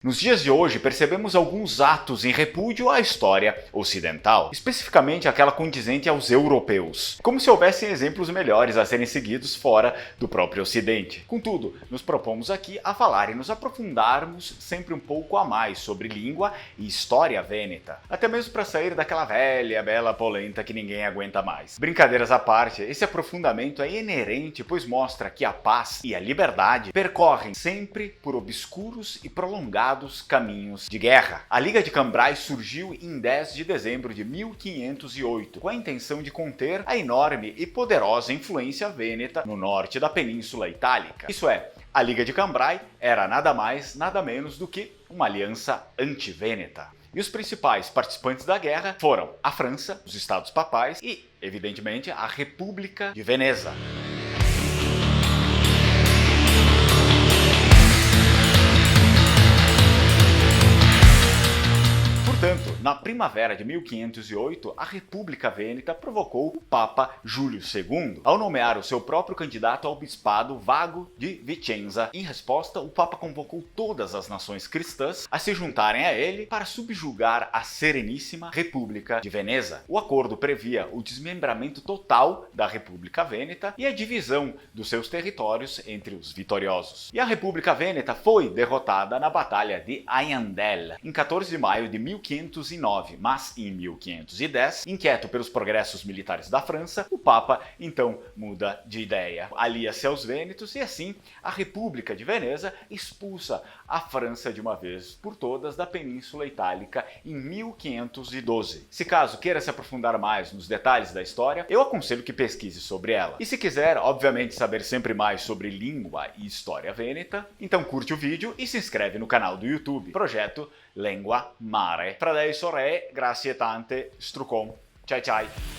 Nos dias de hoje, percebemos alguns atos em repúdio à história ocidental, especificamente aquela condizente aos europeus, como se houvessem exemplos melhores a serem seguidos fora do próprio Ocidente. Contudo, nos propomos aqui a falar e nos aprofundarmos sempre um pouco a mais sobre língua e história vêneta, até mesmo para sair daquela velha, bela polenta que ninguém aguenta mais. Brincadeiras à parte, esse aprofundamento é inerente, pois mostra que a paz e a liberdade percorrem sempre por obscuros e prolongados caminhos de guerra. A Liga de Cambrai surgiu em 10 de dezembro de 1508, com a intenção de conter a enorme e poderosa influência vêneta no norte da Península Itálica. Isso é, a Liga de Cambrai era nada mais, nada menos do que uma aliança anti-vêneta. E os principais participantes da guerra foram a França, os Estados Papais e, evidentemente, a República de Veneza. Portanto, na primavera de 1508, a República Vêneta provocou o Papa Júlio II ao nomear o seu próprio candidato ao bispado Vago de Vicenza. Em resposta, o Papa convocou todas as nações cristãs a se juntarem a ele para subjugar a Sereníssima República de Veneza. O acordo previa o desmembramento total da República Vêneta e a divisão dos seus territórios entre os vitoriosos. E a República Vêneta foi derrotada na Batalha de Aiandel, em 14 de maio de 1509, mas em 1510, inquieto pelos progressos militares da França, o Papa então muda de ideia. Alia-se aos vênetos e assim a República de Veneza expulsa a França de uma vez por todas da Península Itálica em 1512. Se caso queira se aprofundar mais nos detalhes da história, eu aconselho que pesquise sobre ela. E se quiser, obviamente, saber sempre mais sobre língua e história vêneta, então curte o vídeo e se inscreve no canal do YouTube, Projeto Lengua Mare. Fra adesso re, grazie tante, strucom, ciao ciao.